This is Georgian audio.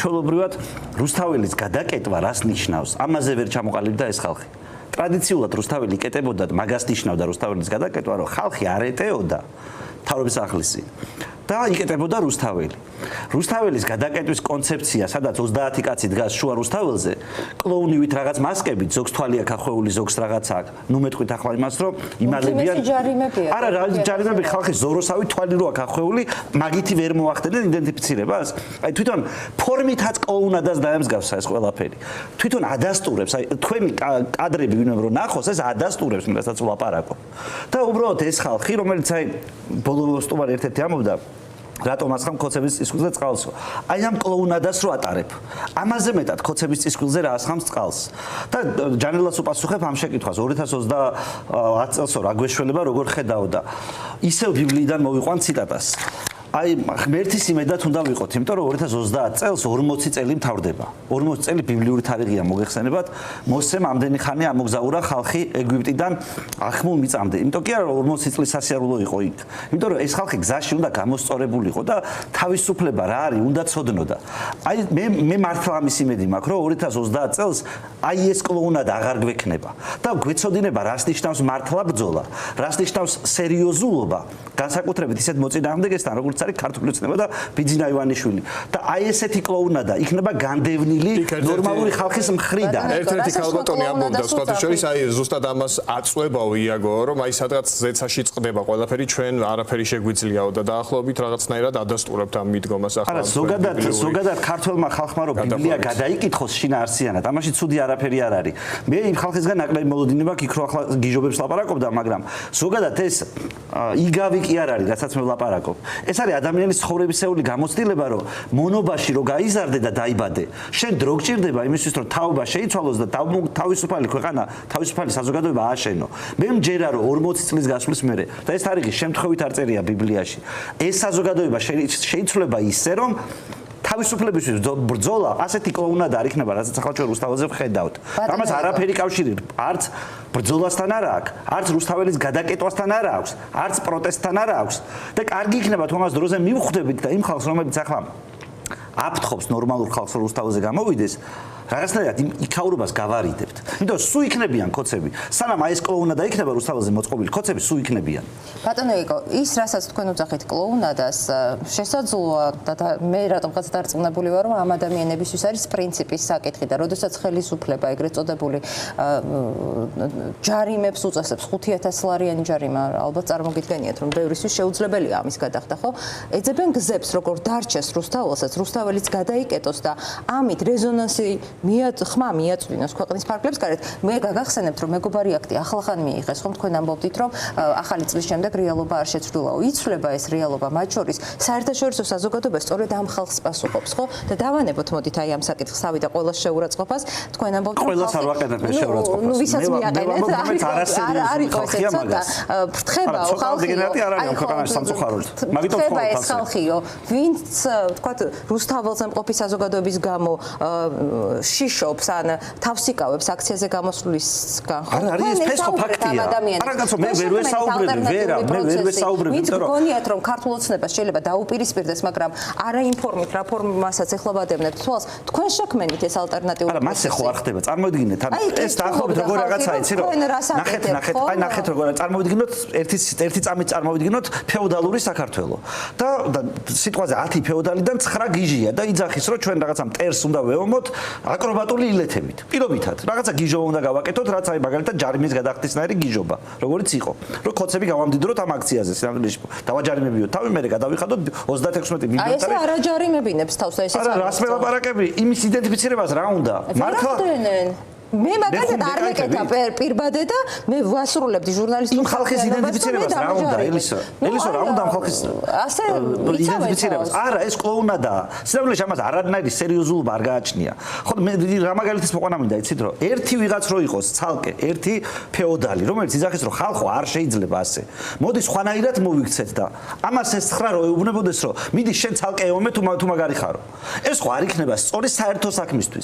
ჩვეულებრივად რუსთაველის გადაკეტვა რას ნიშნავს? ამაზე ვერ ჩამოყალიბდა ეს ხალხი. ტრადიციულად რუსთაველი იკეტებოდა, მაგას ნიშნავდა რუსთაველის გადაკეტვა, რომ ხალხი არ ეტეოდა მთავრობის ახალისი და იკეტებოდა რუსთაველი. რუსთაველის გადაკეტვის კონცეფცია, სადაც 30 კაცი დგას შუა რუსთაველზე, კლოუნივით რაღაც მასკებით, ზოგს თვალი აქვს ახვეული, ზოგს რაღაცა აქვს. ნუ მეტყვით ახლა იმას, რომ იმალებიან. არა, რა ჯარიმები ხალხის ზოროსავი თვალი რო აქვს ახვეული, მაგითი ვერ მოახდენენ იდენტიფიცირებას. აი თვითონ ფორმითაც კლოუნადას დაემსგავსა ეს ყველაფერი. თვითონ ადასტურებს, აი თქვენი კადრები ვინმე რო ნახოს, ეს ადასტურებს იმასაც ვლაპარაკობ. და უბრალოდ ეს ხალხი, რომელიც აი ბოლო სტუმარი ერთ-ერთი ამბობდა რატომ ასხამ ქოცების წისქვილზე წყალსო? აი ამ კლოუნადას რო ატარებ. ამაზე მეტად ქოცების წისქვილზე რა ასხამს წყალს. და ჯანელას უპასუხებ ამ შეკითხვას 2030 წელსო რა გვეშველება როგორ ხედავდა. ისევ ბიბლიიდან მოვიყვან ციტატას. აი ღმერთის იმედად უნდა ვიყოთ, იმიტომ რომ 2030 წელს 40 წელი მთავრდება. 40 წელი ბიბლიური თარიღია მოგეხსენებათ. მოსემ ამდენი ხანი ამოგზაურა ხალხი ეგვიპტიდან ახმულ მიწამდე. იმიტომ კი არა რომ 40 წლის სასიარულო იყო იქ. იმიტომ რომ ეს ხალხი გზაში უნდა გამოსწორებულიყო და თავისუფლება რა არის, უნდა ცოდნოდა. აი მე მართლა ამის იმედი მაქვს, რომ 2030 წელს აი ეს კლოუნადა აღარ გვექნება და გვეცოდინება რას ნიშნავს მართლა ბრძოლა, რას ნიშნავს სერიოზულობა, განსაკუთრებით ისეთ მოწინააღმდეგესთან, როგორც არის ქართული ცნება და ბიძინა ივანიშვილი. და აი ესეთი კლოუნადა იქნება განდევნილი ნორმალური ხალხის მხრიდან. ერთ-ერთი ქალბატონი ამბობდა სხვათა შორის, აი ზუსტად ამას აწვევაო იაგო, რომ აი სადღაც ზეცაში წყდება ყველაფერი, ჩვენ არაფერი შეგვიძლიაო და დაახლოებით რაღაცნაირად ადასტურებთ ამ მიდგომას ახლა. არა, ზოგადად ქართველმა ხალხმა რომ ბიბლია გადაიკითხოს შინაარსიანად, ამაში ცუდი არაფერი არ არის. მე იმ ხალხისგან ნაკლები მოლოდინი მაქვს, იქ რო ახლა გიჟობებს ლაპარაკობდა, მაგრამ ზოგადად ეს იგავი კი არ არის, რასაც მე ვლაპარაკობ. ეს არის ადამიანის ცხოვრებისეული გამოცდილება, რომ მონობაში რო გაიზარდე და დაიბადე, შენ დრო გჭირდება იმისთვის, რომ თაობა შეიცვალოს და თავისუფალი ქვეყანა, თავისუფალი საზოგადოება ააშენო. მე მჯერა რომ 40 წლის გასვლის მერე და ეს თარიღი შემთხვევით არ წერია ბიბლიაში. ეს საზოგადოება შეიცვლება ისე, რომ თავისუფლებისთვის ბრძოლა ასეთი კლოუნადა არ იქნება, რასაც ახლა ჩვენ რუსთაველზე ვხედავთ. ამას არაფერი კავშირი არც ბრძოლასთან არ აქვს, არც რუსთაველის გადაკეტვასთან არ აქვს, არც პროტესტთან არ აქვს. და კარგი იქნება თუ ამას დროზე მივხვდებით და იმ ხალხს, რომელიც ახლა აფრთხობს ნორმალურ ხალხს რუსთაველზე გამოვიდეს, რაღაცნაირად იქაურობას გავარიდებთ. იმიტომ რომ სულ იქნებიან ქოცები. სანამ აი ეს კლოუნადა იქნება რუსთაველზე მოწყობილი ქოცები სულ იქნებიან. ბატონო იგო, ის რასაც თქვენ უძახით კლოუნადას, შესაძლოა და მე რატომღაც დარწმუნებული ვარ, რომ ამ ადამიანებისთვის არის პრინციპის საკითხი და როდესაც ხელისუფლება ეგრეთ წოდებული ჯარიმებს უწესებს 5000 ლარიანი ჯარიმა, ალბათ წარმოგიდგენიათ, რომ ბევრისთვის შეუძლებელია ამის გადახდა, ხო? ეძებენ გზებს, როგორ დარჩეს რუსთაველსაც, რუსთაველიც გადაიკეტოს და ამით რეზონანსი ხმა მიაწვინოს ქვეყნის ფარგლებს გარეთ. მე გაგახსენებთ, რომ მეგობარი აქტი ახლახან მიიღეს, ხომ თქვენ ამბობდით, რომ ახალი წლის შემდეგ რეალობა არ შეცვლილაო. იცვლება ეს რეალობა, მათ შორის საერთაშორისო საზოგადოება სწორედ ამ ხალხს პასუხობს, ხო? და დავანებოთ მოდით აი ამ საკითხს ავიდა ყოველას შეურაცხყოფას. თქვენ ამბობთ, ყოველას არ ვაკეთებ ეს შეურაცხყოფას. ნუ ვისაც მიაყენეთ, არ იყო ესე ცოტა ფრთხებაო ხალხი. აი ქვეყანაში სამწუხაროდ. მაგიტომ ფრთხება ეს ხალხიო, ვინც თქვა რუსთაველს ამყოფი საზოგადოების გამო შიშობს ან თავს იკავებს აქციაზე გამოსვლისგან. არის ეს ფესხო ფაქტია. არა კაცო, მე ვერ ვესაუბრები, მე ვერ ვესაუბრები, იმიტომ რომ გონიათ რომ ქართულ ოცნებას შეიძლება დაუპირისპირდეს, მაგრამ არა ინფორმით რა ფორმასაც ეხლა ვადევნებთ თვალს, თქვენ შექმენით ეს ალტერნატიული. არა, მასე ხო არ ხდება. წარმოვიდგინეთ, ეს დაახლოებით როგორ რაღაცა იცი რომ ნახეთ როგორ წარმოვიდგინოთ ერთი წამით წარმოვიდგინოთ ფეოდალური საქართველო. და სიტყვაზე 10 ფეოდალიდან 9 გიჟია და იძახის რომ ჩვენ რაღაცა მტერს უნდა ვეომოთ აკრობატული ილეთებით. პირობითად, რაღაცა გიჟობა უნდა გავაკეთოთ, რაც აი მაგალითად ჯარიმის გადახდისნაირი გიჟობა, როგორც იყო. რომ ქოცები გავამდიდროთ ამ აქციაზე, სინამდვილეში დავაჯარიმებიოთ თავი, მე გადავიხადოთ 36 მილიონი. აი ეს არა ჯარიმებინებს თავს, ესეც არა, რას მელაპარაკები, იმის იდენტიფიცირებას რა უნდა? მართლა მე მაგალითად არ მეკეთა პირბადე და მე ვასრულებდი ჟურნალისტურ ხალხის იდენტიფიცირებას რა უნდა ელისო რა უნდა ხალხის ასე იდენტიფიცირებას არა ეს კლოუნადაა სინამდვილეში ამას არანაირი სერიოზულობა არ გააჩნია ხო მე რა მაგალითის მოყვანა მინდა იცით რომ ერთი ვიღაც რო იყოს ცალკე ერთი ფეოდალი რომელიც იძახის რომ ხალხო არ შეიძლება ასე მოდი სხვანაირად მოვიქცეთ და ამას ეს ცხრა რო ეუბნებოდეს რომ მიდი შენ ცალკე ეომე თუ მაგარი ხარო ეს ხო არ იქნება სწორი საერთო საქმისთვის